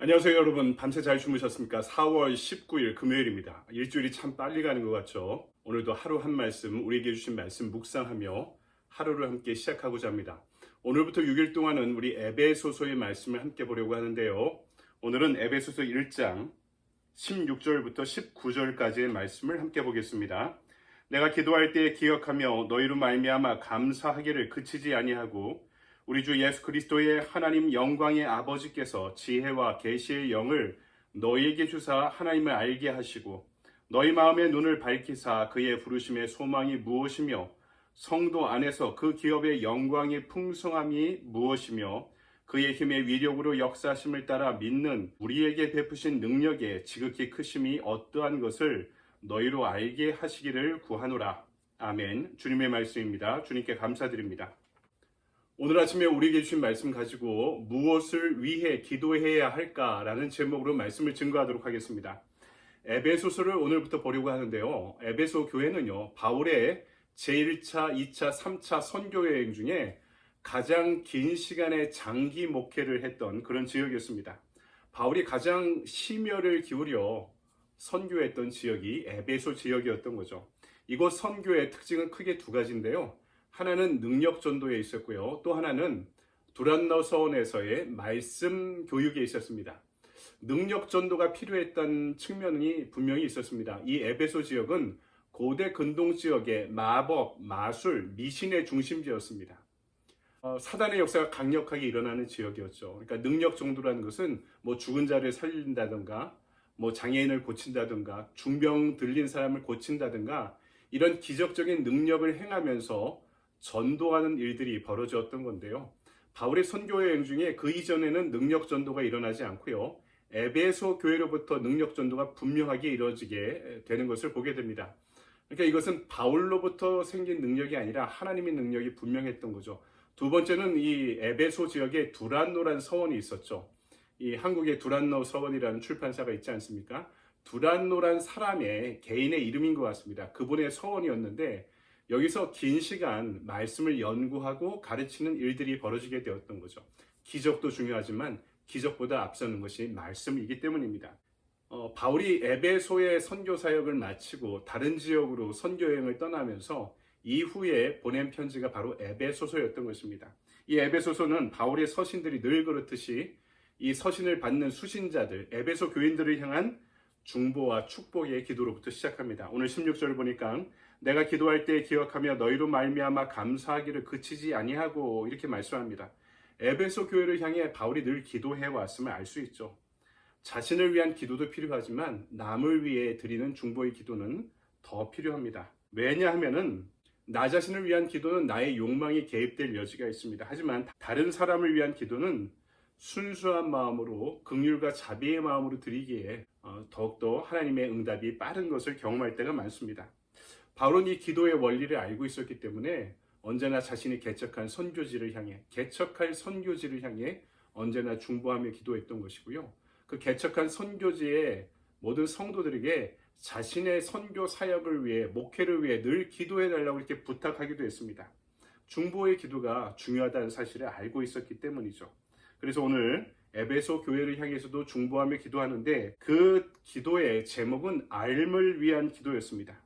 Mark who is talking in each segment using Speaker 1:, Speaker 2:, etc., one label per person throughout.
Speaker 1: 안녕하세요 여러분. 밤새 잘 주무셨습니까? 4월 19일 금요일입니다. 일주일이 참 빨리 가는 것 같죠? 오늘도 하루 한 말씀, 우리에게 주신 말씀 묵상하며 하루를 함께 시작하고자 합니다. 오늘부터 6일 동안은 우리 에베소서의 말씀을 함께 보려고 하는데요. 오늘은 에베소서 1장 16절부터 19절까지의 말씀을 함께 보겠습니다. 내가 기도할 때 기억하며 너희로 말미암아 감사하기를 그치지 아니하고 우리 주 예수 그리스도의 하나님 영광의 아버지께서 지혜와 계시의 영을 너희에게 주사 하나님을 알게 하시고 너희 마음의 눈을 밝히사 그의 부르심의 소망이 무엇이며 성도 안에서 그 기업의 영광의 풍성함이 무엇이며 그의 힘의 위력으로 역사하심을 따라 믿는 우리에게 베푸신 능력의 지극히 크심이 어떠한 것을 너희로 알게 하시기를 구하노라. 아멘. 주님의 말씀입니다. 주님께 감사드립니다. 오늘 아침에 우리에게 주신 말씀 가지고 무엇을 위해 기도해야 할까라는 제목으로 말씀을 증거하도록 하겠습니다. 에베소서를 오늘부터 보려고 하는데요. 에베소 교회는요, 바울의 제1차, 2차, 3차 선교여행 중에 가장 긴 시간의 장기 목회를 했던 그런 지역이었습니다. 바울이 가장 심혈을 기울여 선교했던 지역이 에베소 지역이었던 거죠. 이곳 선교의 특징은 크게 두 가지인데요. 하나는 능력 전도에 있었고요. 또 하나는 두란노 서원에서의 말씀 교육에 있었습니다. 능력 전도가 필요했던 측면이 분명히 있었습니다. 이 에베소 지역은 고대 근동 지역의 마법, 마술, 미신의 중심지였습니다. 사단의 역사가 강력하게 일어나는 지역이었죠. 그러니까 능력 전도라는 것은 죽은 자를 살린다든가, 장애인을 고친다든가, 중병 들린 사람을 고친다든가 이런 기적적인 능력을 행하면서 전도하는 일들이 벌어졌던 건데요. 바울의 선교 여행 중에 그 이전에는 능력 전도가 일어나지 않고요. 에베소 교회로부터 능력 전도가 분명하게 이루어지게 되는 것을 보게 됩니다. 그러니까 이것은 바울로부터 생긴 능력이 아니라 하나님의 능력이 분명했던 거죠. 두 번째는 이 에베소 지역에 두란노란 서원이 있었죠. 이 한국에 두란노 서원이라는 출판사가 있지 않습니까? 두란노란 사람의 개인의 이름인 것 같습니다. 그분의 서원이었는데 여기서 긴 시간 말씀을 연구하고 가르치는 일들이 벌어지게 되었던 거죠. 기적도 중요하지만 기적보다 앞서는 것이 말씀이기 때문입니다. 바울이 에베소의 선교 사역을 마치고 다른 지역으로 선교 여행을 떠나면서 이후에 보낸 편지가 바로 에베소서였던 것입니다. 이 에베소서는 바울의 서신들이 늘 그렇듯이 이 서신을 받는 수신자들, 에베소 교인들을 향한 중보와 축복의 기도로부터 시작합니다. 오늘 16절을 보니까 내가 기도할 때 기억하며 너희로 말미암아 감사하기를 그치지 아니하고 이렇게 말씀합니다. 에베소 교회를 향해 바울이 늘 기도해 왔음을 알 수 있죠. 자신을 위한 기도도 필요하지만 남을 위해 드리는 중보의 기도는 더 필요합니다. 왜냐하면은 나 자신을 위한 기도는 나의 욕망이 개입될 여지가 있습니다. 하지만 다른 사람을 위한 기도는 순수한 마음으로 긍휼과 자비의 마음으로 드리기에 더욱더 하나님의 응답이 빠른 것을 경험할 때가 많습니다. 바울은 이 기도의 원리를 알고 있었기 때문에 언제나 자신이 개척할 선교지를 향해 언제나 중보하며 기도했던 것이고요. 그 개척한 선교지의 모든 성도들에게 자신의 선교 사역을 위해, 목회를 위해 늘 기도해달라고 이렇게 부탁하기도 했습니다. 중보의 기도가 중요하다는 사실을 알고 있었기 때문이죠. 그래서 오늘 에베소 교회를 향해서도 중보하며 기도하는데 그 기도의 제목은 알을 위한 기도였습니다.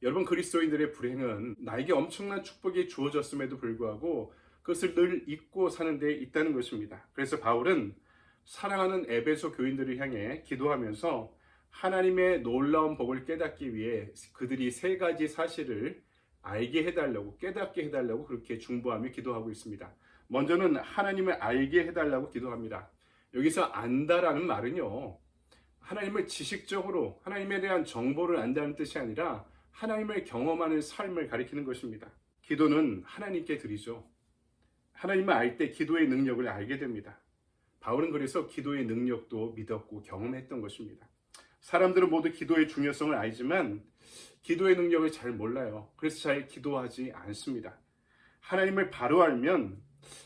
Speaker 1: 여러분, 그리스도인들의 불행은 나에게 엄청난 축복이 주어졌음에도 불구하고 그것을 늘 잊고 사는 데 있다는 것입니다. 그래서 바울은 사랑하는 에베소 교인들을 향해 기도하면서 하나님의 놀라운 복을 깨닫기 위해 그들이 세 가지 사실을 알게 해달라고, 깨닫게 해달라고 그렇게 중보하며 기도하고 있습니다. 먼저는 하나님을 알게 해달라고 기도합니다. 여기서 안다라는 말은요, 하나님을 지식적으로 하나님에 대한 정보를 안다는 뜻이 아니라 하나님을 경험하는 삶을 가리키는 것입니다. 기도는 하나님께 드리죠. 하나님을 알 때 기도의 능력을 알게 됩니다. 바울은 그래서 기도의 능력도 믿었고 경험했던 것입니다. 사람들은 모두 기도의 중요성을 알지만 기도의 능력을 잘 몰라요. 그래서 잘 기도하지 않습니다. 하나님을 바로 알면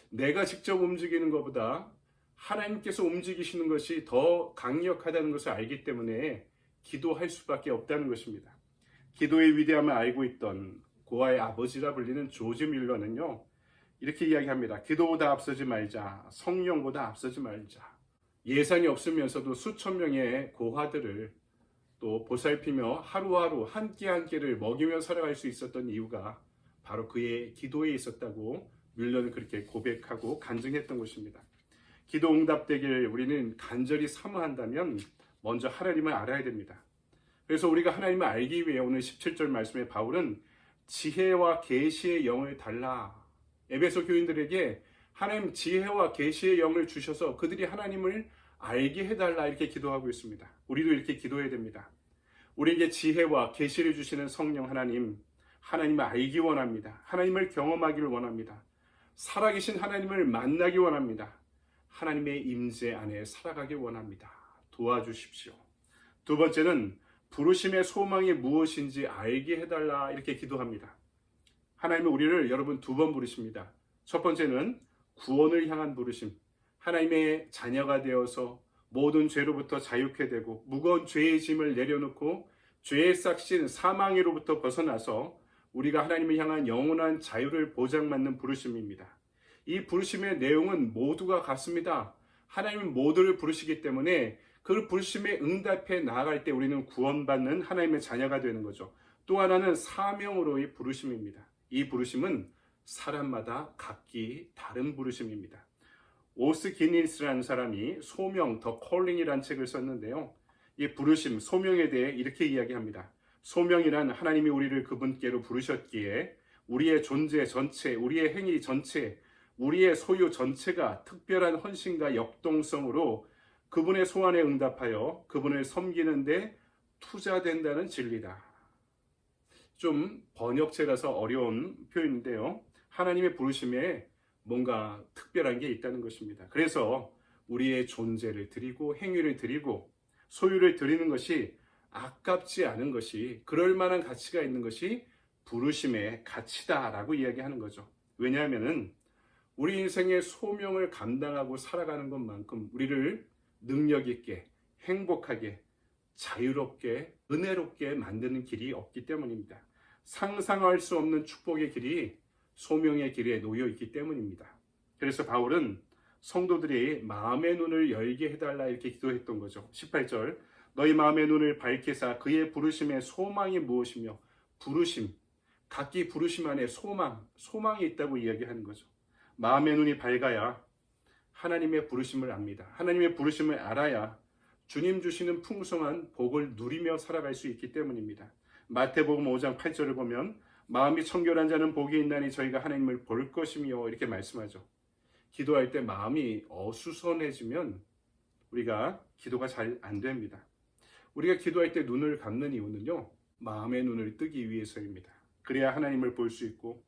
Speaker 1: 내가 직접 움직이는 것보다 하나님께서 움직이시는 것이 더 강력하다는 것을 알기 때문에 기도할 수밖에 없다는 것입니다. 기도의 위대함을 알고 있던 고아의 아버지라 불리는 조지 밀러는요, 이렇게 이야기합니다. 기도보다 앞서지 말자, 성령보다 앞서지 말자. 예산이 없으면서도 수천 명의 고아들을 또 보살피며 하루하루 한 끼 한 끼를 먹이며 살아갈 수 있었던 이유가 바로 그의 기도에 있었다고 뮬러는 그렇게 고백하고 간증했던 것입니다. 기도 응답되길 우리는 간절히 사모한다면 먼저 하나님을 알아야 됩니다. 그래서 우리가 하나님을 알기 위해 오늘 17절 말씀에 바울은 지혜와 계시의 영을 달라. 에베소 교인들에게 하나님 지혜와 계시의 영을 주셔서 그들이 하나님을 알게 해달라 이렇게 기도하고 있습니다. 우리도 이렇게 기도해야 됩니다. 우리에게 지혜와 계시를 주시는 성령 하나님, 하나님을 알기 원합니다. 하나님을 경험하기를 원합니다. 살아계신 하나님을 만나기 원합니다. 하나님의 임재 안에 살아가기 원합니다. 도와주십시오. 두 번째는 부르심의 소망이 무엇인지 알게 해달라 이렇게 기도합니다. 하나님은 우리를 여러분 두 번 부르십니다. 첫 번째는 구원을 향한 부르심. 하나님의 자녀가 되어서 모든 죄로부터 자유케 되고 무거운 죄의 짐을 내려놓고 죄의 싹신 사망으로부터 벗어나서 우리가 하나님을 향한 영원한 자유를 보장받는 부르심입니다. 이 부르심의 내용은 모두가 같습니다. 하나님은 모두를 부르시기 때문에 그 부르심에 응답해 나아갈 때 우리는 구원받는 하나님의 자녀가 되는 거죠. 또 하나는 사명으로의 부르심입니다. 이 부르심은 사람마다 각기 다른 부르심입니다. 오스 기니스라는 사람이 소명, 더 콜링이라는 책을 썼는데요. 이 부르심, 소명에 대해 이렇게 이야기합니다. 소명이란 하나님이 우리를 그분께로 부르셨기에 우리의 존재 전체, 우리의 행위 전체, 우리의 소유 전체가 특별한 헌신과 역동성으로 그분의 소원에 응답하여 그분을 섬기는데 투자된다는 진리다. 좀 번역체라서 어려운 표현인데요. 하나님의 부르심에 뭔가 특별한 게 있다는 것입니다. 그래서 우리의 존재를 드리고 행위를 드리고 소유를 드리는 것이 아깝지 않은 것이, 그럴 만한 가치가 있는 것이 부르심의 가치다라고 이야기하는 거죠. 왜냐하면 우리 인생의 소명을 감당하고 살아가는 것만큼 우리를 능력 있게, 행복하게, 자유롭게, 은혜롭게 만드는 길이 없기 때문입니다. 상상할 수 없는 축복의 길이 소명의 길에 놓여 있기 때문입니다. 그래서 바울은 성도들이 마음의 눈을 열게 해달라 이렇게 기도했던 거죠. 18절, 너희 마음의 눈을 밝히사 그의 부르심의 소망이 무엇이며, 부르심, 각기 부르심 안에 소망이 있다고 이야기하는 거죠. 마음의 눈이 밝아야 하나님의 부르심을 압니다. 하나님의 부르심을 알아야 주님 주시는 풍성한 복을 누리며 살아갈 수 있기 때문입니다. 마태복음 5장 8절을 보면 마음이 청결한 자는 복이 있나니 저희가 하나님을 볼 것이며 이렇게 말씀하죠. 기도할 때 마음이 어수선해지면 우리가 기도가 잘 안 됩니다. 우리가 기도할 때 눈을 감는 이유는요, 마음의 눈을 뜨기 위해서입니다. 그래야 하나님을 볼 수 있고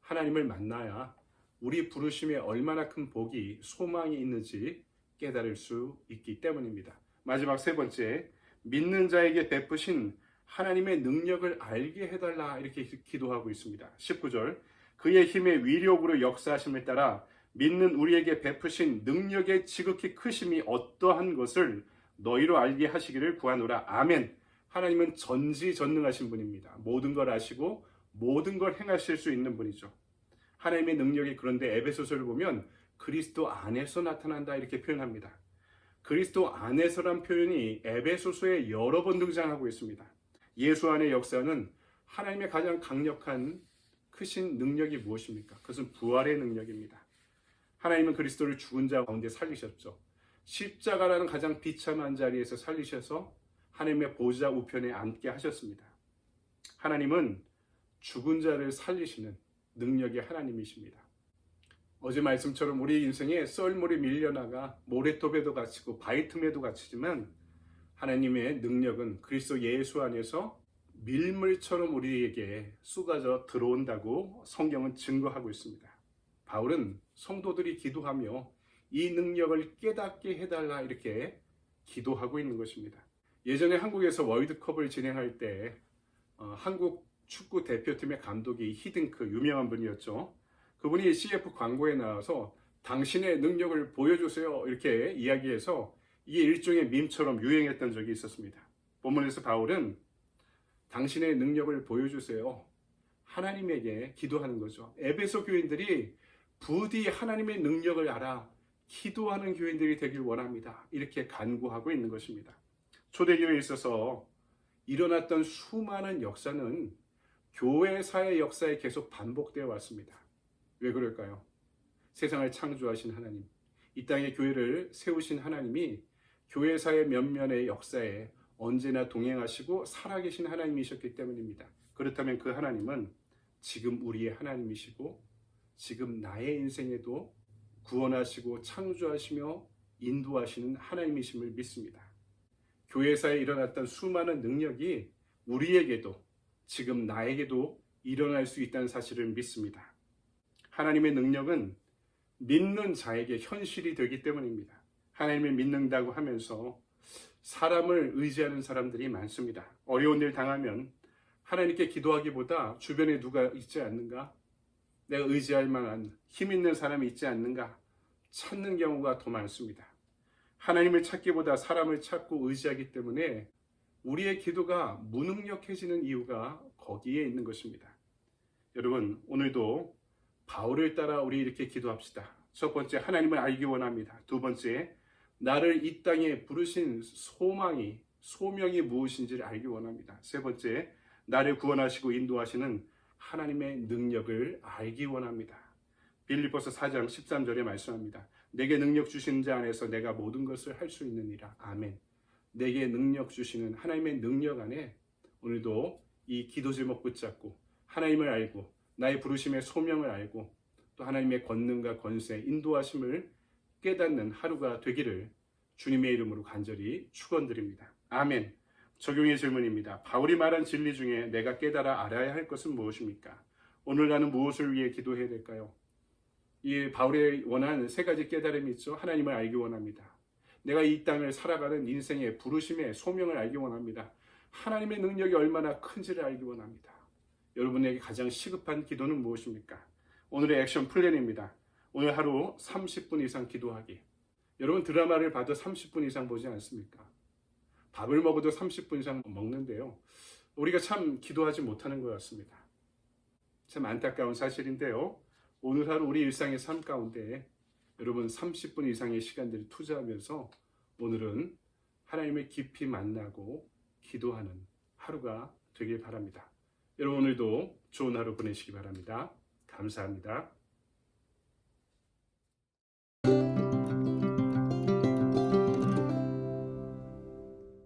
Speaker 1: 하나님을 만나야 우리 부르심에 얼마나 큰 복이, 소망이 있는지 깨달을 수 있기 때문입니다. 마지막 세 번째, 믿는 자에게 베푸신 하나님의 능력을 알게 해달라 이렇게 기도하고 있습니다. 19절, 그의 힘의 위력으로 역사하심을 따라 믿는 우리에게 베푸신 능력의 지극히 크심이 어떠한 것을 너희로 알게 하시기를 구하노라. 아멘. 하나님은 전지전능하신 분입니다. 모든 걸 아시고 모든 걸 행하실 수 있는 분이죠. 하나님의 능력이, 그런데 에베소서를 보면 그리스도 안에서 나타난다 이렇게 표현합니다. 그리스도 안에서란 표현이 에베소서에 여러 번 등장하고 있습니다. 예수 안의 역사는 하나님의 가장 강력한 크신 능력이 무엇입니까? 그것은 부활의 능력입니다. 하나님은 그리스도를 죽은 자 가운데 살리셨죠. 십자가라는 가장 비참한 자리에서 살리셔서 하나님의 보좌 우편에 앉게 하셨습니다. 하나님은 죽은 자를 살리시는 능력의 하나님이십니다. 어제 말씀처럼 우리 인생에 썰물이 밀려나가 모래톱에도 갇히고 바위 틈에도 갇히지만 하나님의 능력은 그리스도 예수 안에서 밀물처럼 우리에게 쏟아져 들어온다고 성경은 증거하고 있습니다. 바울은 성도들이 기도하며 이 능력을 깨닫게 해달라 이렇게 기도하고 있는 것입니다. 예전에 한국에서 월드컵을 진행할 때 한국 축구 대표팀의 감독이 히딩크, 유명한 분이었죠. 그분이 CF 광고에 나와서 당신의 능력을 보여주세요 이렇게 이야기해서 이게 일종의 밈처럼 유행했던 적이 있었습니다. 본문에서 바울은 당신의 능력을 보여주세요, 하나님에게 기도하는 거죠. 에베소 교인들이 부디 하나님의 능력을 알아 기도하는 교인들이 되길 원합니다. 이렇게 간구하고 있는 것입니다. 초대교회에 있어서 일어났던 수많은 역사는 교회사의 역사에 계속 반복되어 왔습니다. 왜 그럴까요? 세상을 창조하신 하나님, 이 땅에 교회를 세우신 하나님이 교회사의 면면의 역사에 언제나 동행하시고 살아계신 하나님이셨기 때문입니다. 그렇다면 그 하나님은 지금 우리의 하나님이시고 지금 나의 인생에도 구원하시고 창조하시며 인도하시는 하나님이심을 믿습니다. 교회사에 일어났던 수많은 능력이 우리에게도 지금 나에게도 일어날 수 있다는 사실을 믿습니다. 하나님의 능력은 믿는 자에게 현실이 되기 때문입니다. 하나님을 믿는다고 하면서 사람을 의지하는 사람들이 많습니다. 어려운 일 당하면 하나님께 기도하기보다 주변에 누가 있지 않는가? 내가 의지할 만한 힘 있는 사람이 있지 않는가? 찾는 경우가 더 많습니다. 하나님을 찾기보다 사람을 찾고 의지하기 때문에 우리의 기도가 무능력해지는 이유가 거기에 있는 것입니다. 여러분, 오늘도 바울을 따라 우리 이렇게 기도합시다. 첫 번째, 하나님을 알기 원합니다. 두 번째, 나를 이 땅에 부르신 소명이 무엇인지를 알기 원합니다. 세 번째, 나를 구원하시고 인도하시는 하나님의 능력을 알기 원합니다. 빌립보서 4장 13절에 말씀합니다. 내게 능력 주시는 자 안에서 내가 모든 것을 할 수 있느니라. 아멘. 내게 능력 주시는 하나님의 능력 안에 오늘도 이 기도 제목 붙잡고 하나님을 알고 나의 부르심의 소명을 알고 또 하나님의 권능과 권세, 인도하심을 깨닫는 하루가 되기를 주님의 이름으로 간절히 축원드립니다. 아멘. 적용의 질문입니다. 바울이 말한 진리 중에 내가 깨달아 알아야 할 것은 무엇입니까? 오늘 나는 무엇을 위해 기도해야 될까요? 이 바울이 원하는 세 가지 깨달음이 있죠. 하나님을 알기 원합니다. 내가 이 땅을 살아가는 인생의 부르심의 소명을 알기 원합니다. 하나님의 능력이 얼마나 큰지를 알기 원합니다. 여러분에게 가장 시급한 기도는 무엇입니까? 오늘의 액션 플랜입니다. 오늘 하루 30분 이상 기도하기. 여러분 드라마를 봐도 30분 이상 보지 않습니까? 밥을 먹어도 30분 이상 먹는데요. 우리가 참 기도하지 못하는 것 같습니다. 참 안타까운 사실인데요. 오늘 하루 우리 일상의 삶 가운데 여러분 30분 이상의 시간들을 투자하면서 오늘은 하나님을 깊이 만나고 기도하는 하루가 되길 바랍니다. 여러분 오늘도 좋은 하루 보내시기 바랍니다. 감사합니다.